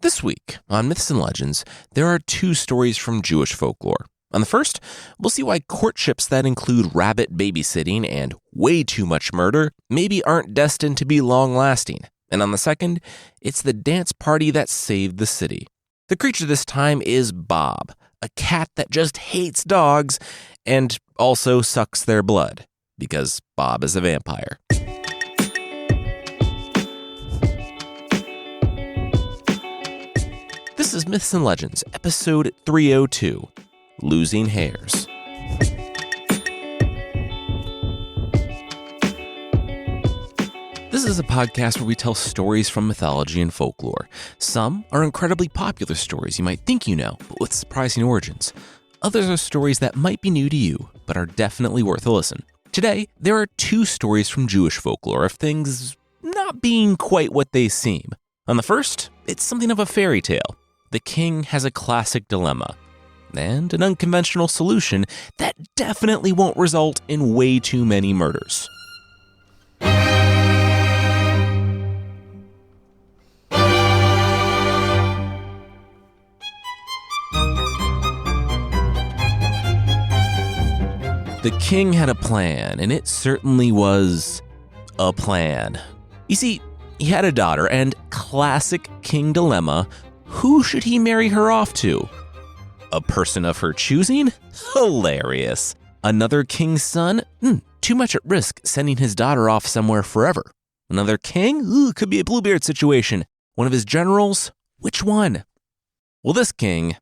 This week on Myths and Legends, there are two stories from Jewish folklore. On the first, we'll see why courtships that include rabbit babysitting and way too much murder maybe aren't destined to be long-lasting. And on the second, it's the dance party that saved the city. The creature this time is B.O.B, a cat that just hates dogs and also sucks their blood, because B.O.B is a vampire. This is Myths and Legends, episode 302, Losing Hares. This is a podcast where we tell stories from mythology and folklore. Some are incredibly popular stories you might think you know, but with surprising origins. Others are stories that might be new to you, but are definitely worth a listen. Today, there are two stories from Jewish folklore of things not being quite what they seem. On the first, it's something of a fairy tale. The king has a classic dilemma and an unconventional solution that definitely won't result in way too many murders. The king had a plan, and it certainly was a plan. You see, he had a daughter, and classic king dilemma, who should he marry her off to? A person of her choosing? Hilarious. Another king's son? Too much at risk sending his daughter off somewhere forever. Another king? Could be a Bluebeard situation. One of his generals? Which one? Well, this king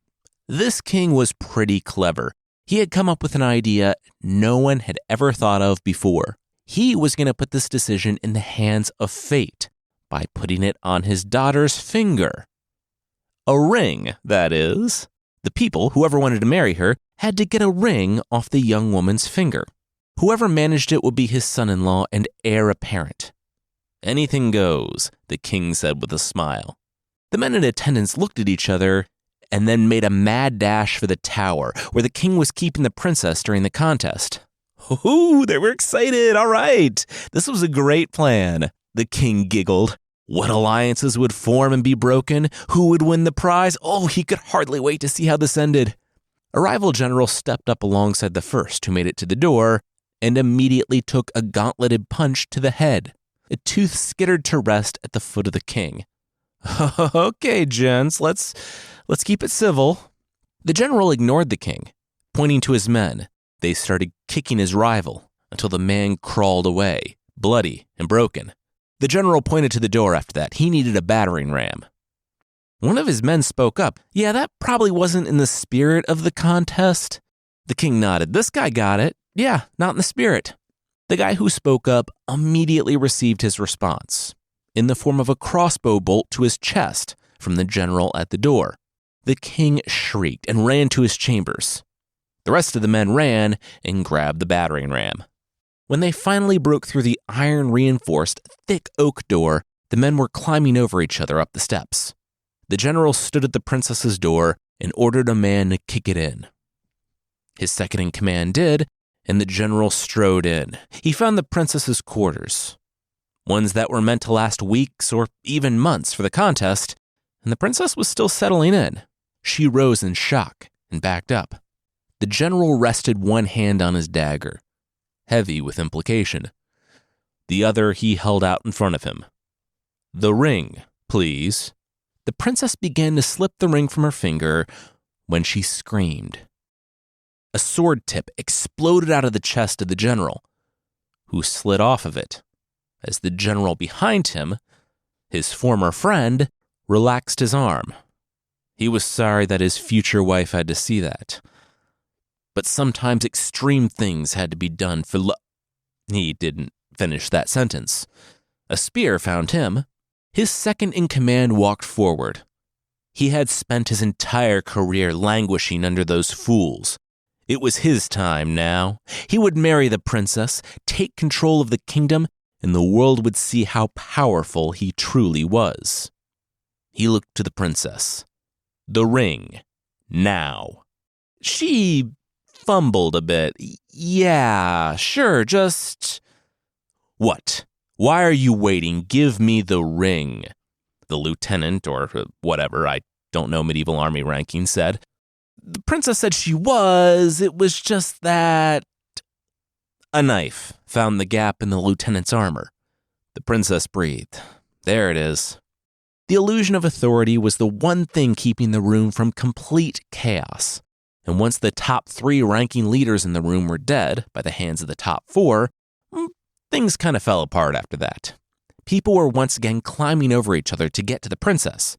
was pretty clever. He had come up with an idea no one had ever thought of before. He was going to put this decision in the hands of fate by putting it on his daughter's finger. A ring, that is. The people, whoever wanted to marry her, had to get a ring off the young woman's finger. Whoever managed it would be his son-in-law and heir apparent. Anything goes, the king said with a smile. The men in attendance looked at each other and then made a mad dash for the tower, where the king was keeping the princess during the contest. Ooh, they were excited. All right. This was a great plan. The king giggled. What alliances would form and be broken? Who would win the prize? Oh, he could hardly wait to see how this ended. A rival general stepped up alongside the first who made it to the door and immediately took a gauntleted punch to the head. A tooth skittered to rest at the foot of the king. Okay, gents, let's keep it civil. The general ignored the king. Pointing to his men, they started kicking his rival until the man crawled away, bloody and broken. The general pointed to the door after that. He needed a battering ram. One of his men spoke up. Yeah, that probably wasn't in the spirit of the contest. The king nodded. This guy got it. Yeah, not in the spirit. The guy who spoke up immediately received his response in the form of a crossbow bolt to his chest from the general at the door. The king shrieked and ran to his chambers. The rest of the men ran and grabbed the battering ram. When they finally broke through the iron-reinforced, thick oak door, the men were climbing over each other up the steps. The general stood at the princess's door and ordered a man to kick it in. His second-in-command did, and the general strode in. He found the princess's quarters, ones that were meant to last weeks or even months for the contest, and the princess was still settling in. She rose in shock and backed up. The general rested one hand on his dagger, heavy with implication. The other he held out in front of him. The ring, please. The princess began to slip the ring from her finger when she screamed. A sword tip exploded out of the chest of the general, who slid off of it, as the general behind him, his former friend, relaxed his arm. He was sorry that his future wife had to see that. But sometimes extreme things had to be done for He didn't finish that sentence. A spear found him. His second-in-command walked forward. He had spent his entire career languishing under those fools. It was his time now. He would marry the princess, take control of the kingdom, and the world would see how powerful he truly was. He looked to the princess. The ring. Now. She fumbled a bit. Yeah, sure, just... What? Why are you waiting? Give me the ring. the lieutenant or whatever, I don't know medieval army ranking, said. The princess said she was. It was just that a knife found the gap in the lieutenant's armor. The princess breathed. There it is. The illusion of authority was the one thing keeping the room from complete chaos. And once the top 3 ranking leaders in the room were dead by the hands of the top 4, things kind of fell apart after that. People were once again climbing over each other to get to the princess.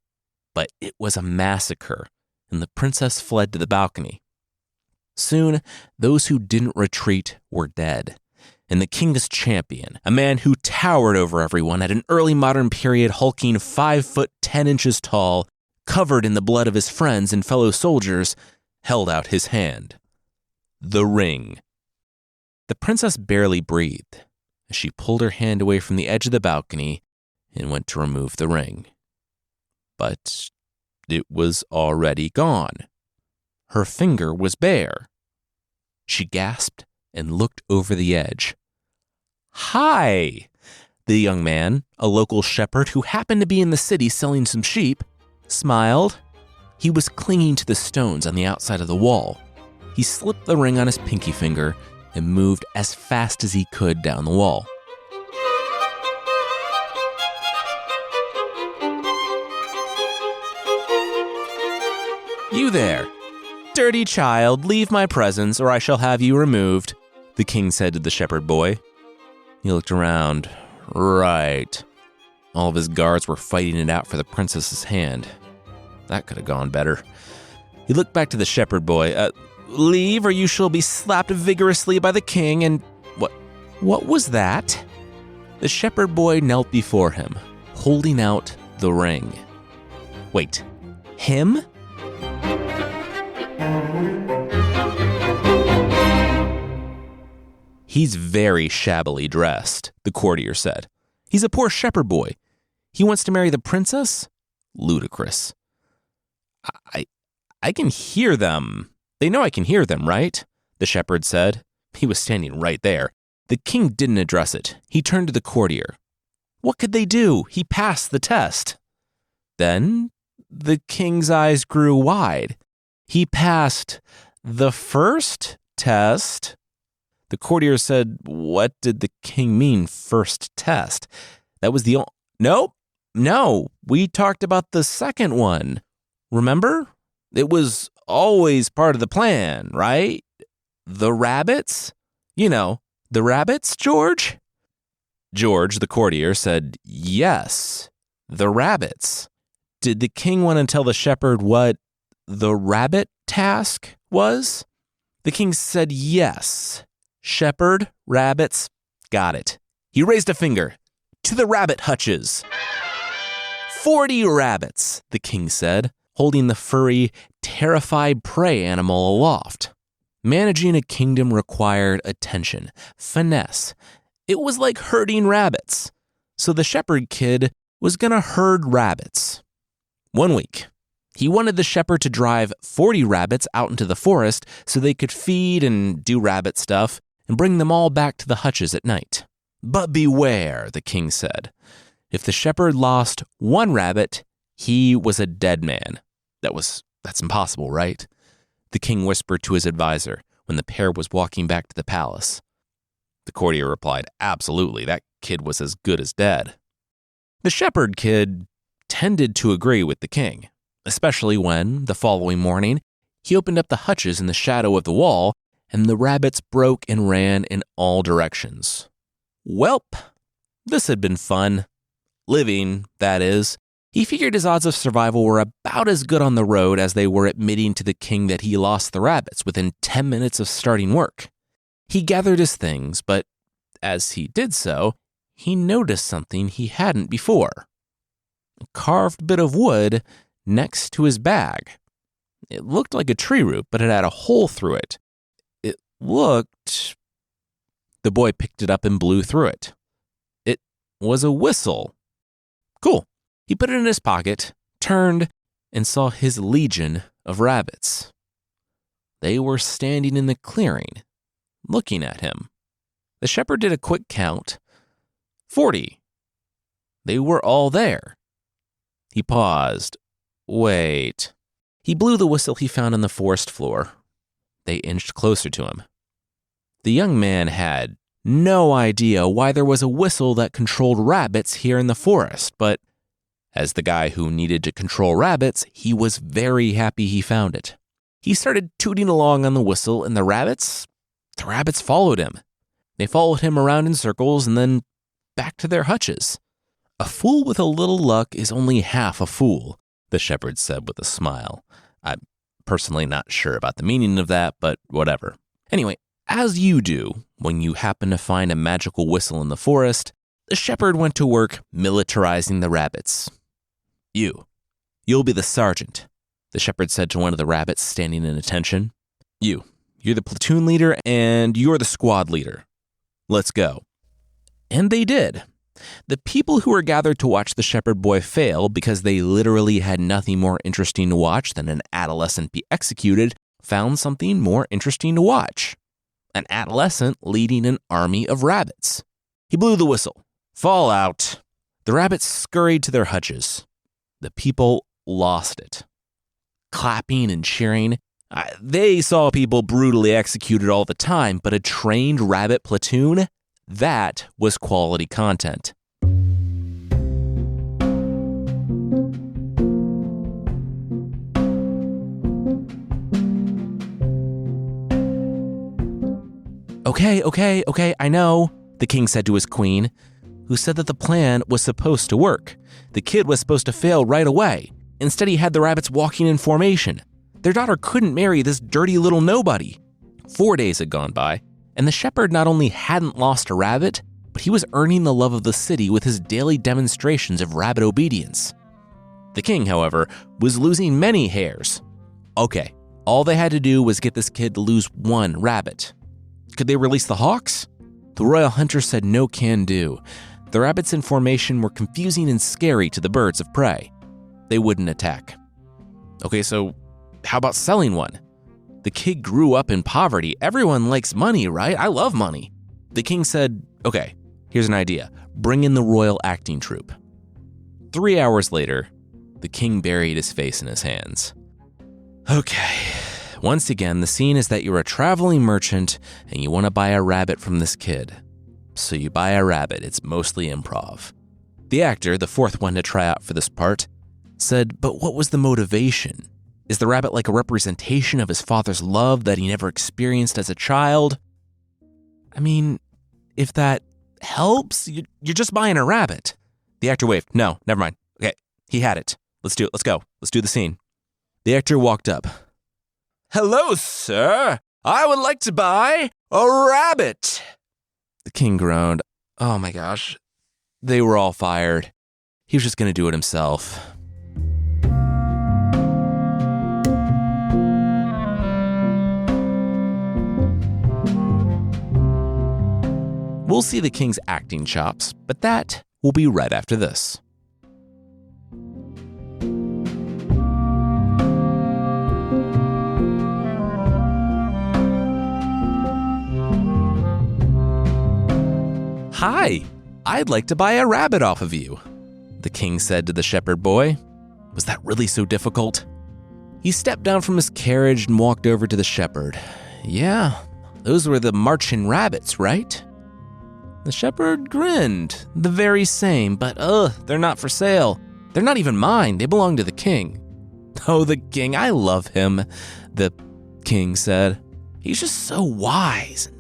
But it was a massacre, and the princess fled to the balcony. Soon, those who didn't retreat were dead. And the king's champion, a man who towered over everyone at an early modern period, hulking 5 foot 10 inches tall, covered in the blood of his friends and fellow soldiers, held out his hand. The ring. The princess barely breathed as she pulled her hand away from the edge of the balcony and went to remove the ring. But it was already gone. Her finger was bare. She gasped and looked over the edge. "Hi!" The young man, a local shepherd who happened to be in the city selling some sheep, smiled. He was clinging to the stones on the outside of the wall. He slipped the ring on his pinky finger and moved as fast as he could down the wall. "You there! Dirty child, leave my presence or I shall have you removed," the king said to the shepherd boy. He looked around. Right. All of his guards were fighting it out for the princess's hand. That could have gone better. He looked back to the shepherd boy. "Leave or you shall be slapped vigorously by the king and..." What was that? The shepherd boy knelt before him, holding out the ring. Wait, him? "He's very shabbily dressed," the courtier said. "He's a poor shepherd boy. He wants to marry the princess? Ludicrous." I can hear them. They know I can hear them, right?" the shepherd said. He was standing right there. The king didn't address it. He turned to the courtier. What could they do? He passed the test. Then the king's eyes grew wide. He passed the first test. The courtier said, "What did the king mean, first test? That was the No, we talked about the second one. Remember? It was always part of the plan, right? The rabbits? You know, the rabbits, George?" George, the courtier, said, "Yes, the rabbits." Did the king want to tell the shepherd what the rabbit task was? The king said, "Yes. Shepherd, rabbits, got it." He raised a finger. "To the rabbit hutches." 40 rabbits, the king said, holding the furry, terrified prey animal aloft. Managing a kingdom required attention, finesse. It was like herding rabbits. So the shepherd kid was going to herd rabbits. One week, he wanted the shepherd to drive 40 rabbits out into the forest so they could feed and do rabbit stuff and bring them all back to the hutches at night. But beware, the king said. If the shepherd lost one rabbit, he was a dead man. That's impossible, right? The king whispered to his advisor when the pair was walking back to the palace. The courtier replied, "Absolutely, that kid was as good as dead." The shepherd kid tended to agree with the king, especially when, the following morning, he opened up the hutches in the shadow of the wall, and the rabbits broke and ran in all directions. Welp, this had been fun. Living, that is. He figured his odds of survival were about as good on the road as they were admitting to the king that he lost the rabbits within 10 minutes of starting work. He gathered his things, but as he did so, he noticed something he hadn't before. A carved bit of wood next to his bag. It looked like a tree root, but it had a hole through it. The boy picked it up and blew through it. It was a whistle. Cool. He put it in his pocket, turned, and saw his legion of rabbits. They were standing in the clearing, looking at him. The shepherd did a quick count. 40. They were all there. He paused. Wait. He blew the whistle he found on the forest floor. They inched closer to him. The young man had no idea why there was a whistle that controlled rabbits here in the forest, but as the guy who needed to control rabbits, he was very happy he found it. He started tooting along on the whistle, and the rabbits followed him. They followed him around in circles and then back to their hutches. A fool with a little luck is only half a fool, the shepherd said with a smile. I'm personally not sure about the meaning of that, but whatever. Anyway, as you do when you happen to find a magical whistle in the forest, the shepherd went to work militarizing the rabbits. You'll be the sergeant, the shepherd said to one of the rabbits standing in attention. You're the platoon leader and you're the squad leader. Let's go. And they did. The people who were gathered to watch the shepherd boy fail because they literally had nothing more interesting to watch than an adolescent be executed found something more interesting to watch. An adolescent leading an army of rabbits. He blew the whistle. Fall out. The rabbits scurried to their hutches. The people lost it. Clapping and cheering. They saw people brutally executed all the time, but a trained rabbit platoon? That was quality content. Okay, I know, the king said to his queen, who said that the plan was supposed to work. The kid was supposed to fail right away. Instead, he had the rabbits walking in formation. Their daughter couldn't marry this dirty little nobody. 4 days had gone by, and the shepherd not only hadn't lost a rabbit, but he was earning the love of the city with his daily demonstrations of rabbit obedience. The king, however, was losing many hares. Okay, all they had to do was get this kid to lose one rabbit. Could they release the hawks? The royal hunter said no can do. The rabbits in formation were confusing and scary to the birds of prey. They wouldn't attack. Okay, so how about selling one? The kid grew up in poverty. Everyone likes money, right? I love money. The king said, okay, here's an idea. Bring in the royal acting troupe. 3 hours later, the king buried his face in his hands. Okay, once again, the scene is that you're a traveling merchant and you want to buy a rabbit from this kid. So you buy a rabbit. It's mostly improv. The actor, the fourth one to try out for this part, said, but what was the motivation? Is the rabbit like a representation of his father's love that he never experienced as a child? I mean, if that helps, you're just buying a rabbit. The actor waved. No, never mind. Okay, he had it. Let's do it. Let's go. Let's do the scene. The actor walked up. Hello, sir. I would like to buy a rabbit. The king groaned. Oh my gosh. They were all fired. He was just going to do it himself. We'll see the king's acting chops, but that will be right after this. Hi, I'd like to buy a rabbit off of you, the king said to the shepherd boy. Was that really so difficult? He stepped down from his carriage and walked over to the shepherd. Yeah, those were the marching rabbits, right? The shepherd grinned, the very same, but they're not for sale. They're not even mine, they belong to the king. Oh, the king, I love him, the king said. He's just so wise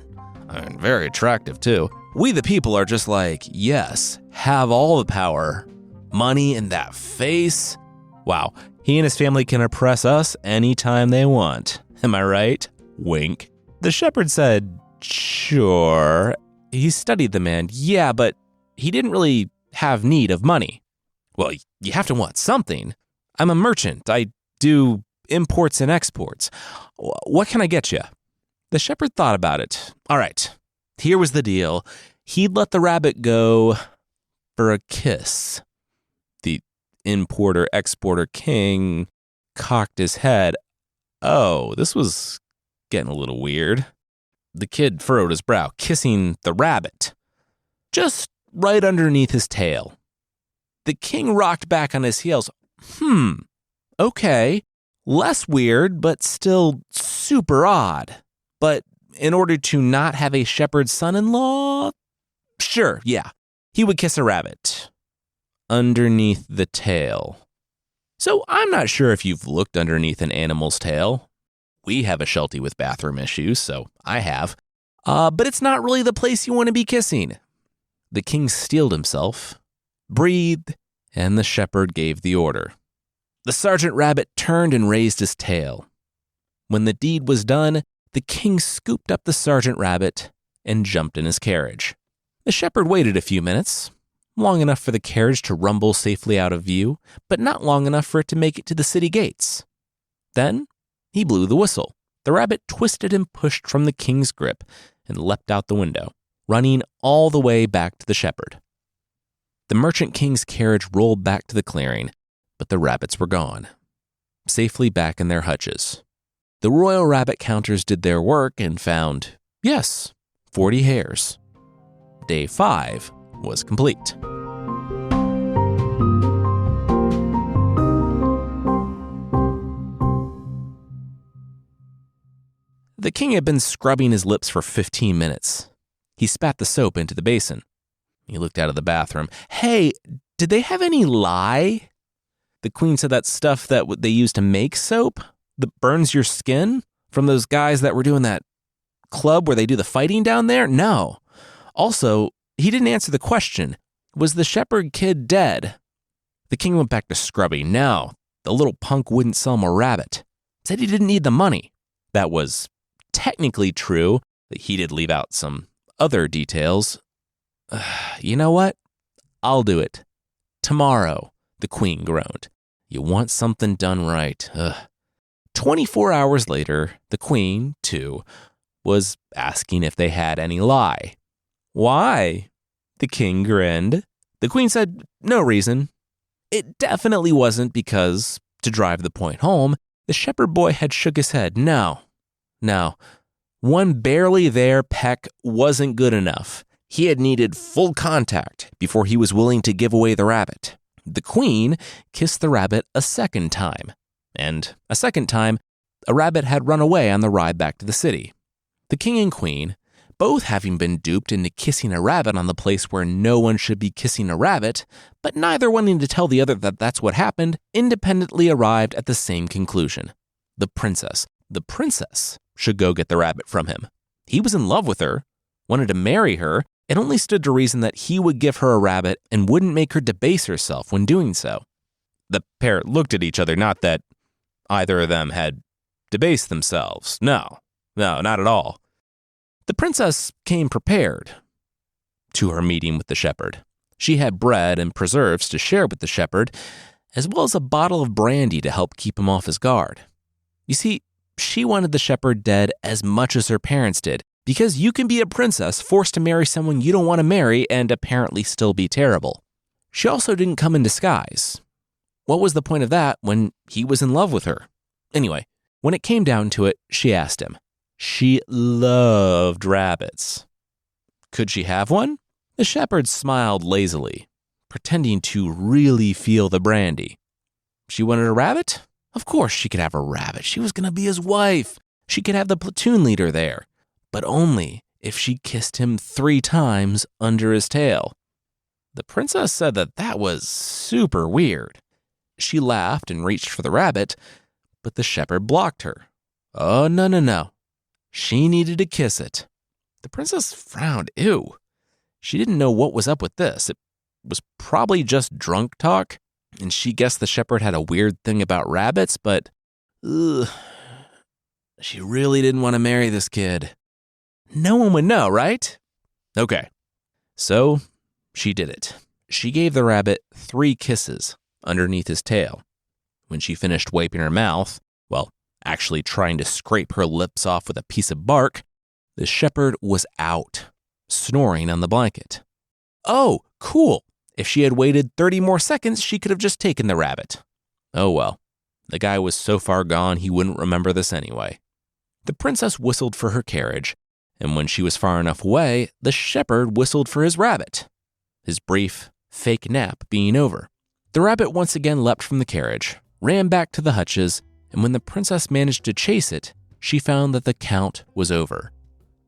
and very attractive too. We the people are just like, yes, have all the power. Money and that face. Wow, he and his family can oppress us anytime they want. Am I right? Wink. The shepherd said, sure. He studied the man. Yeah, but he didn't really have need of money. Well, you have to want something. I'm a merchant. I do imports and exports. What can I get you? The shepherd thought about it. All right, here was the deal. He'd let the rabbit go for a kiss. The importer-exporter king cocked his head. Oh, this was getting a little weird. The kid furrowed his brow, kissing the rabbit, just right underneath his tail. The king rocked back on his heels. Okay. Less weird, but still super odd. But in order to not have a shepherd's son-in-law? Sure, yeah. He would kiss a rabbit. Underneath the tail. So I'm not sure if you've looked underneath an animal's tail. We have a Sheltie with bathroom issues, so I have. But it's not really the place you want to be kissing. The king steeled himself, breathed, and the shepherd gave the order. The sergeant rabbit turned and raised his tail. When the deed was done, the king scooped up the sergeant rabbit and jumped in his carriage. The shepherd waited a few minutes, long enough for the carriage to rumble safely out of view, but not long enough for it to make it to the city gates. Then he blew the whistle. The rabbit twisted and pushed from the king's grip and leapt out the window, running all the way back to the shepherd. The merchant king's carriage rolled back to the clearing, but the rabbits were gone, safely back in their hutches. The royal rabbit counters did their work and found, yes, 40 hares. Day 5 was complete. The king had been scrubbing his lips for 15 minutes. He spat the soap into the basin. He looked out of the bathroom. Hey, did they have any lye? The queen said that stuff that they use to make soap that burns your skin from those guys that were doing that club where they do the fighting down there? No. Also, he didn't answer the question. Was the shepherd kid dead? The king went back to scrubbing. No, the little punk wouldn't sell him a rabbit. Said he didn't need the money. That was technically true, but he did leave out some other details. You know what? I'll do it. Tomorrow, the queen groaned. You want something done right. 24 hours later, the queen, too, was asking if they had any lye. Why? The king grinned. The queen said no reason. It definitely wasn't because, to drive the point home, the shepherd boy had shook his head. No. One barely there peck wasn't good enough. He had needed full contact before he was willing to give away the rabbit. The queen kissed the rabbit a second time. And a second time, a rabbit had run away on the ride back to the city. The king and queen, both having been duped into kissing a rabbit on the place where no one should be kissing a rabbit, but neither wanting to tell the other that that's what happened, independently arrived at the same conclusion. The princess should go get the rabbit from him. He was in love with her, wanted to marry her, and only stood to reason that he would give her a rabbit and wouldn't make her debase herself when doing so. The pair looked at each other, not that either of them had debased themselves. No, not at all. The princess came prepared to her meeting with the shepherd. She had bread and preserves to share with the shepherd, as well as a bottle of brandy to help keep him off his guard. You see, she wanted the shepherd dead as much as her parents did, because you can be a princess forced to marry someone you don't want to marry and apparently still be terrible. She also didn't come in disguise. What was the point of that when he was in love with her? Anyway, when it came down to it, she asked him. She loved rabbits. Could she have one? The shepherd smiled lazily, pretending to really feel the brandy. She wanted a rabbit? Of course she could have a rabbit. She was going to be his wife. She could have the platoon leader there, but only if she kissed him 3 times under his tail. The princess said that was super weird. She laughed and reached for the rabbit, but the shepherd blocked her. Oh, no. She needed to kiss it. The princess frowned. Ew. She didn't know what was up with this. It was probably just drunk talk, and she guessed the shepherd had a weird thing about rabbits, but she really didn't want to marry this kid. No one would know, right? Okay. So she did it. She gave the rabbit 3 kisses underneath his tail. When she finished wiping her mouth, actually trying to scrape her lips off with a piece of bark, the shepherd was out, snoring on the blanket. Oh, cool. If she had waited 30 more seconds, she could have just taken the rabbit. Oh well, the guy was so far gone he wouldn't remember this anyway. The princess whistled for her carriage, and when she was far enough away, the shepherd whistled for his rabbit, his brief, fake nap being over. The rabbit once again leapt from the carriage, ran back to the hutches, and when the princess managed to chase it, she found that the count was over.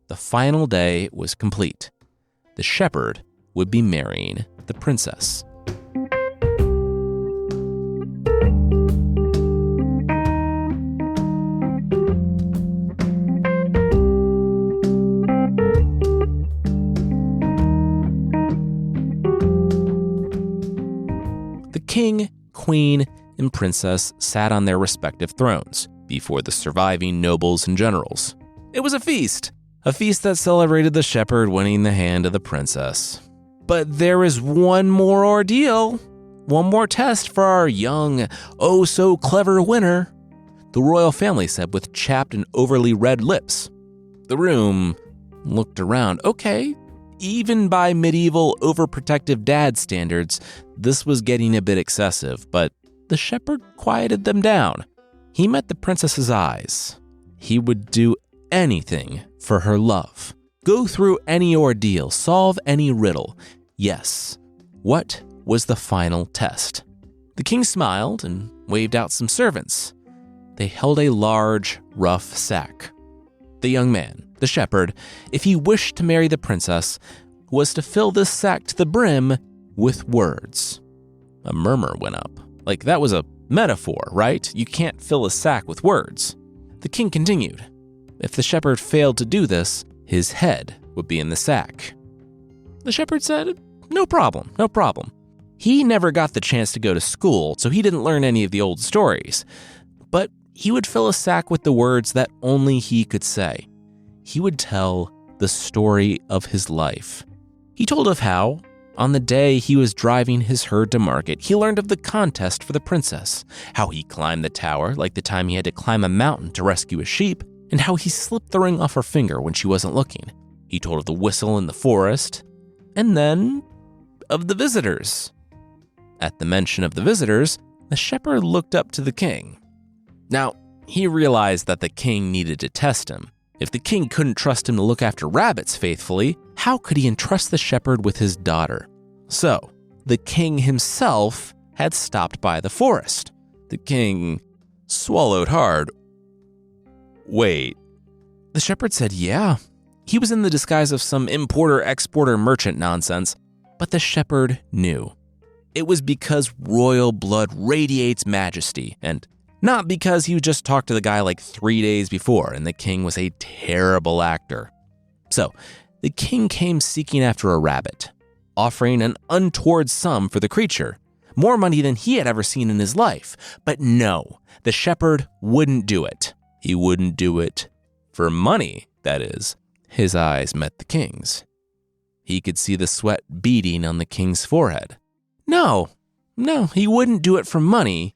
The final day was complete. The shepherd would be marrying the princess. The king, queen, and princess sat on their respective thrones before the surviving nobles and generals. It was a feast that celebrated the shepherd winning the hand of the princess. But there is one more ordeal, one more test for our young, oh-so-clever winner, the royal family said with chapped and overly red lips. The room looked around. Okay, even by medieval overprotective dad standards, this was getting a bit excessive, but the shepherd quieted them down. He met the princess's eyes. He would do anything for her love. Go through any ordeal, solve any riddle. Yes, what was the final test? The king smiled and waved out some servants. They held a large, rough sack. The young man, the shepherd, if he wished to marry the princess, was to fill this sack to the brim with words. A murmur went up. Like that was a metaphor, right? You can't fill a sack with words. The king continued. If the shepherd failed to do this, his head would be in the sack. The shepherd said, no problem. He never got the chance to go to school, so he didn't learn any of the old stories. But he would fill a sack with the words that only he could say. He would tell the story of his life. He told of how, on the day he was driving his herd to market, he learned of the contest for the princess, how he climbed the tower like the time he had to climb a mountain to rescue a sheep, and how he slipped the ring off her finger when she wasn't looking. He told of the whistle in the forest, and then of the visitors. At the mention of the visitors, the shepherd looked up to the king. Now, he realized that the king needed to test him. If the king couldn't trust him to look after rabbits faithfully, how could he entrust the shepherd with his daughter? So, the king himself had stopped by the forest. The king swallowed hard. Wait. The shepherd said, yeah. He was in the disguise of some importer-exporter merchant nonsense, but the shepherd knew. It was because royal blood radiates majesty, and not because he just talked to the guy like 3 days before and the king was a terrible actor. So, the king came seeking after a rabbit, offering an untoward sum for the creature, more money than he had ever seen in his life. But no, the shepherd wouldn't do it. He wouldn't do it for money, that is. His eyes met the king's. He could see the sweat beading on the king's forehead. No, he wouldn't do it for money.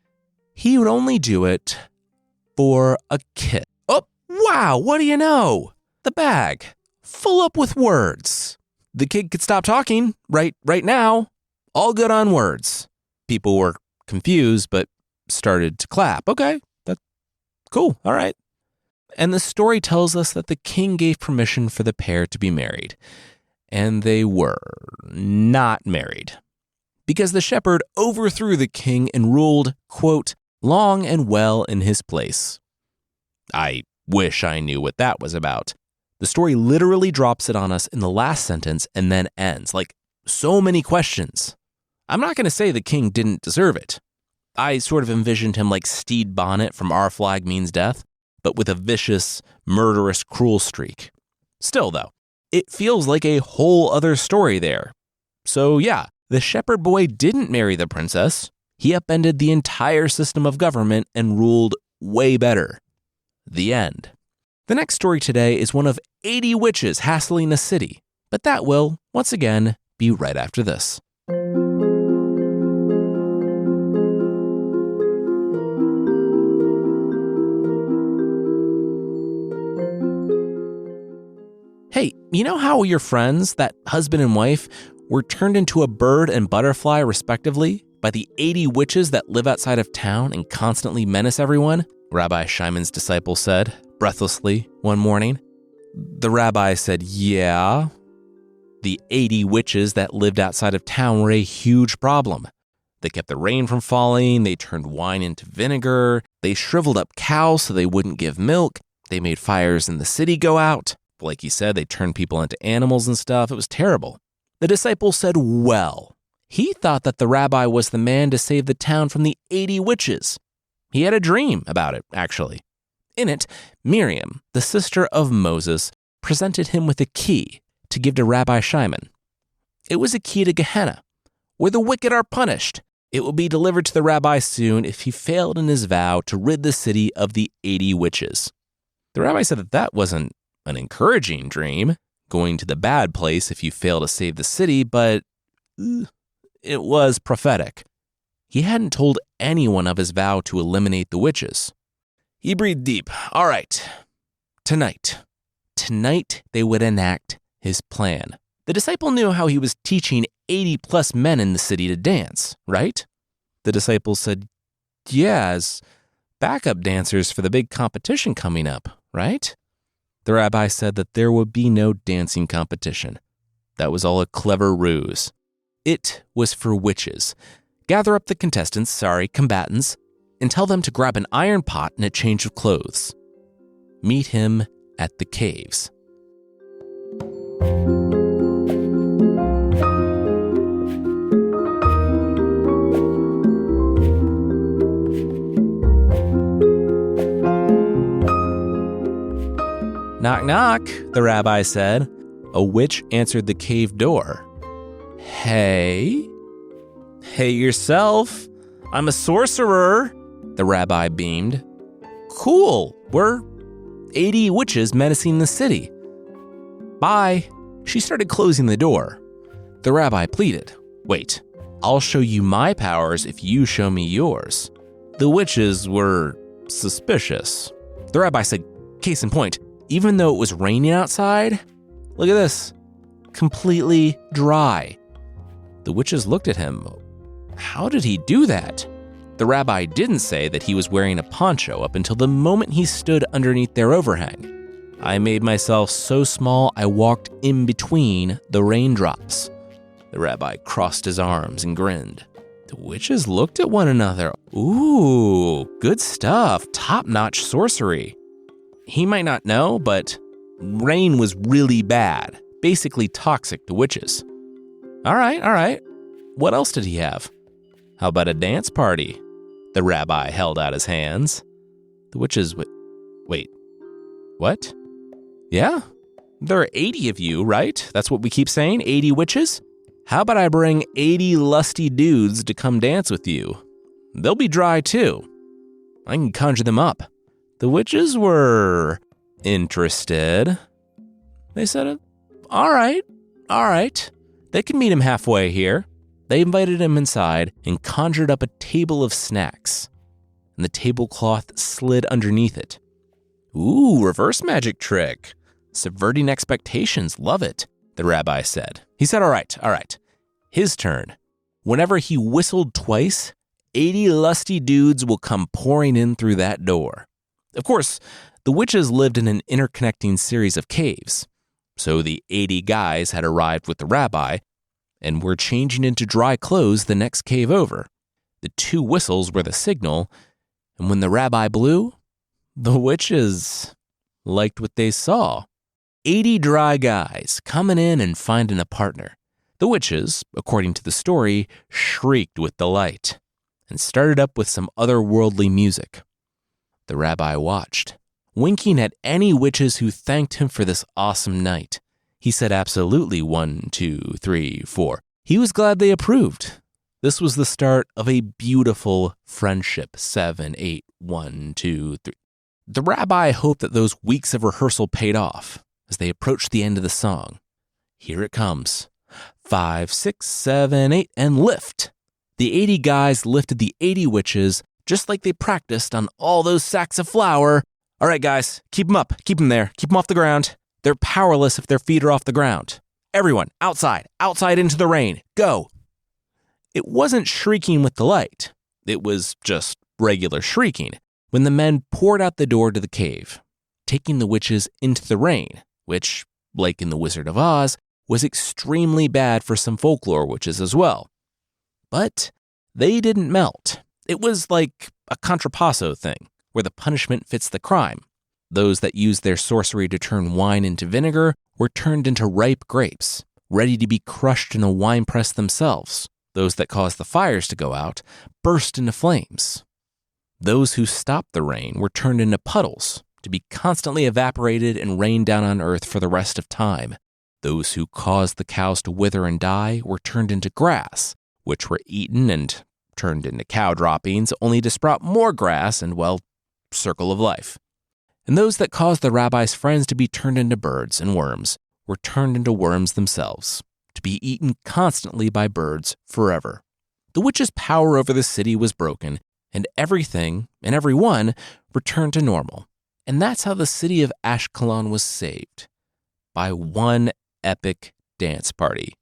He would only do it for a kiss. Oh, wow, what do you know? The bag, full up with words. The kid could stop talking right now. All good on words. People were confused, but started to clap. Okay, that's cool, all right. And the story tells us that the king gave permission for the pair to be married. And they were not married. Because the shepherd overthrew the king and ruled, quote, long and well in his place. I wish I knew what that was about. The story literally drops it on us in the last sentence and then ends. Like, so many questions. I'm not going to say the king didn't deserve it. I sort of envisioned him like Stede Bonnet from Our Flag Means Death, but with a vicious, murderous, cruel streak. Still, though, it feels like a whole other story there. So yeah, the shepherd boy didn't marry the princess. He upended the entire system of government and ruled way better. The end. The next story today is one of 80 witches hassling a city, but that will, once again, be right after this. Hey, you know how your friends, that husband and wife, were turned into a bird and butterfly respectively by the 80 witches that live outside of town and constantly menace everyone? Rabbi Shimon's disciple said, breathlessly, one morning. The rabbi said, yeah. The 80 witches that lived outside of town were a huge problem. They kept the rain from falling, they turned wine into vinegar, they shriveled up cows so they wouldn't give milk, they made fires in the city go out. Like he said, they turned people into animals and stuff. It was terrible. The disciple said, well, he thought that the rabbi was the man to save the town from the 80 witches. He had a dream about it, actually. In it, Miriam, the sister of Moses, presented him with a key to give to Rabbi Shimon. It was a key to Gehenna, where the wicked are punished. It will be delivered to the rabbi soon if he failed in his vow to rid the city of the 80 witches. The rabbi said that wasn't an encouraging dream, going to the bad place if you fail to save the city, but it was prophetic. He hadn't told anyone of his vow to eliminate the witches. He breathed deep. All right, tonight they would enact his plan. The disciple knew how he was teaching 80-plus men in the city to dance, right? The disciple said, yeah, as backup dancers for the big competition coming up, right? The rabbi said that there would be no dancing competition. That was all a clever ruse. It was for witches. Gather up the combatants, and tell them to grab an iron pot and a change of clothes. Meet him at the caves. Knock, knock, the rabbi said. A witch answered the cave door. Hey yourself. I'm a sorcerer, the rabbi beamed. Cool, we're 80 witches menacing the city. Bye. She started closing the door. The rabbi pleaded, wait, I'll show you my powers if you show me yours. The witches were suspicious. The rabbi said, case in point, even though it was raining outside, look at this, completely dry. The witches looked at him. How did he do that? The rabbi didn't say that he was wearing a poncho up until the moment he stood underneath their overhang. I made myself so small I walked in between the raindrops. The rabbi crossed his arms and grinned. The witches looked at one another. Ooh, good stuff, top-notch sorcery. He might not know, but rain was really bad, basically toxic to witches. All right. What else did he have? How about a dance party? The rabbi held out his hands. The witches wait, what? Yeah, there are 80 of you, right? That's what we keep saying, 80 witches? How about I bring 80 lusty dudes to come dance with you? They'll be dry too. I can conjure them up. The witches were interested. They said, all right. They can meet him halfway here. They invited him inside and conjured up a table of snacks, and the tablecloth slid underneath it. Ooh, reverse magic trick. Subverting expectations, love it, the rabbi said. He said, all right. His turn. Whenever he whistled twice, 80 lusty dudes will come pouring in through that door. Of course, the witches lived in an interconnecting series of caves, so the 80 guys had arrived with the rabbi and were changing into dry clothes the next cave over. The 2 whistles were the signal, and when the rabbi blew, the witches liked what they saw. 80 dry guys coming in and finding a partner. The witches, according to the story, shrieked with delight and started up with some otherworldly music. The rabbi watched, winking at any witches who thanked him for this awesome night. He said absolutely 1, 2, 3, 4. He was glad they approved. This was the start of a beautiful friendship. 7, 8, 1, 2, 3. The rabbi hoped that those weeks of rehearsal paid off as they approached the end of the song. Here it comes. 5, 6, 7, 8, and lift. The 80 guys lifted the 80 witches just like they practiced on all those sacks of flour. All right, guys, keep them up. Keep them there. Keep them off the ground. They're powerless if their feet are off the ground. Everyone, outside into the rain. Go. It wasn't shrieking with delight. It was just regular shrieking when the men poured out the door to the cave, taking the witches into the rain, which, like in The Wizard of Oz, was extremely bad for some folklore witches as well. But they didn't melt. It was like a contrapasso thing, where the punishment fits the crime. Those that used their sorcery to turn wine into vinegar were turned into ripe grapes, ready to be crushed in a wine press themselves. Those that caused the fires to go out burst into flames. Those who stopped the rain were turned into puddles, to be constantly evaporated and rained down on earth for the rest of time. Those who caused the cows to wither and die were turned into grass, which were eaten and turned into cow droppings, only to sprout more grass and, well, circle of life. And those that caused the rabbi's friends to be turned into birds and worms were turned into worms themselves, to be eaten constantly by birds forever. The witch's power over the city was broken, and everything and everyone returned to normal. And that's how the city of Ashkelon was saved, by one epic dance party.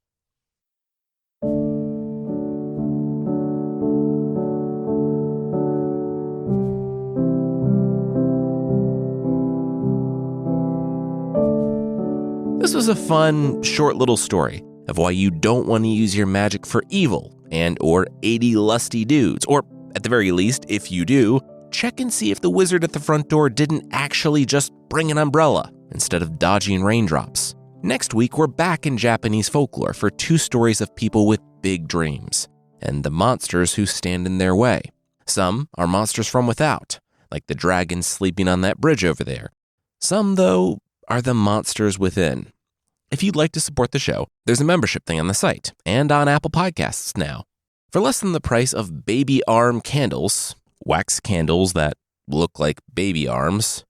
This was a fun, short little story of why you don't want to use your magic for evil and or 80 lusty dudes, or at the very least, if you do, check and see if the wizard at the front door didn't actually just bring an umbrella instead of dodging raindrops. Next week, we're back in Japanese folklore for 2 stories of people with big dreams and the monsters who stand in their way. Some are monsters from without, like the dragon sleeping on that bridge over there. Some, though, are the monsters within. If you'd like to support the show, there's a membership thing on the site and on Apple Podcasts now. For less than the price of baby arm candles, wax candles that look like baby arms,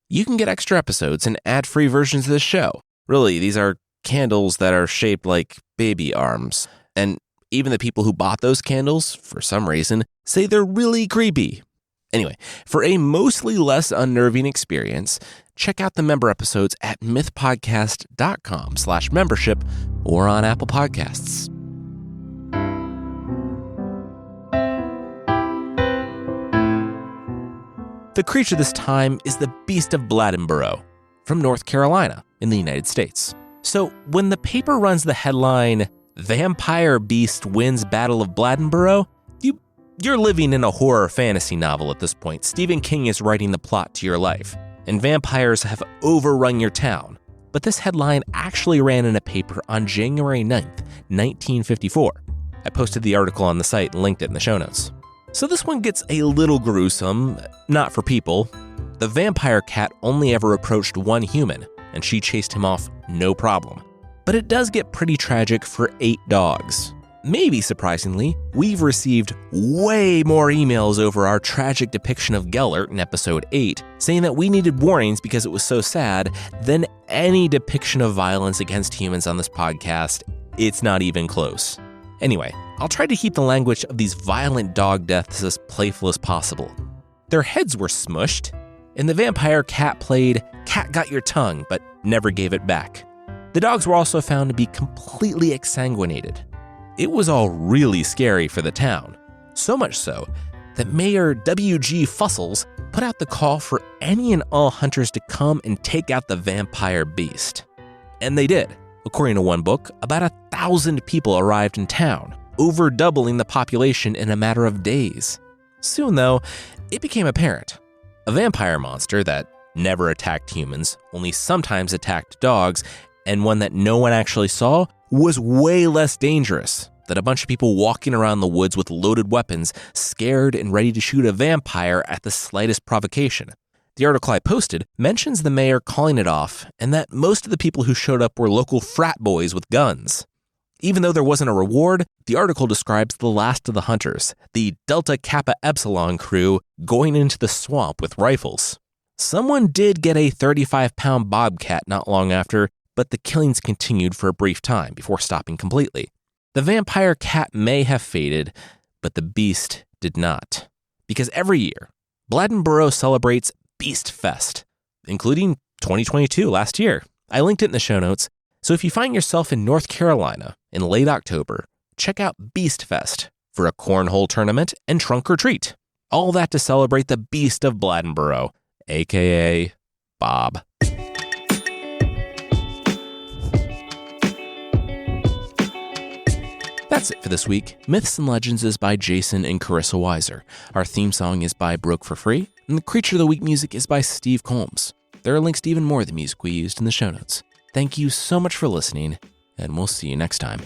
you can get extra episodes and ad-free versions of the show. Really, these are candles that are shaped like baby arms. And even the people who bought those candles, for some reason, say they're really creepy. Anyway, for a mostly less unnerving experience, check out the member episodes at mythpodcast.com/membership or on Apple Podcasts. The creature this time is the Beast of Blattenboro from North Carolina in the United States. So when the paper runs the headline, "Vampire Beast Wins Battle of Blattenboro," you're living in a horror fantasy novel at this point. Stephen King is writing the plot to your life, and vampires have overrun your town. But this headline actually ran in a paper on January 9th, 1954. I posted the article on the site and linked it in the show notes. So this one gets a little gruesome, not for people. The vampire cat only ever approached one human, and she chased him off no problem. But it does get pretty tragic for 8 dogs. Maybe surprisingly, we've received way more emails over our tragic depiction of Gellert in episode 8, saying that we needed warnings because it was so sad, than any depiction of violence against humans on this podcast. It's not even close. Anyway, I'll try to keep the language of these violent dog deaths as playful as possible. Their heads were smushed, and the vampire cat played "Cat Got Your Tongue," but never gave it back. The dogs were also found to be completely exsanguinated. It was all really scary for the town, so much so that Mayor W.G. Fussels put out the call for any and all hunters to come and take out the vampire beast. And they did. According to one book, about 1,000 people arrived in town, over doubling the population in a matter of days. Soon, though, it became apparent. A vampire monster that never attacked humans, only sometimes attacked dogs, and one that no one actually saw, was way less dangerous than a bunch of people walking around the woods with loaded weapons, scared and ready to shoot a vampire at the slightest provocation. The article I posted mentions the mayor calling it off, and that most of the people who showed up were local frat boys with guns. Even though there wasn't a reward, the article describes the last of the hunters, the Delta Kappa Epsilon crew, going into the swamp with rifles. Someone did get a 35-pound bobcat not long after, but the killings continued for a brief time before stopping completely. The vampire cat may have faded, but the beast did not. Because every year, Blattenboro celebrates Beast Fest, including 2022, last year. I linked it in the show notes, so if you find yourself in North Carolina in late October, check out Beast Fest for a cornhole tournament and trunk or treat. All that to celebrate the Beast of Blattenboro, aka Bob. That's it for this week. Myths and Legends is by Jason and Carissa Weiser. Our theme song is by Broke for Free, and the Creature of the Week music is by Steve Combs. There are links to even more of the music we used in the show notes. Thank you so much for listening, and we'll see you next time.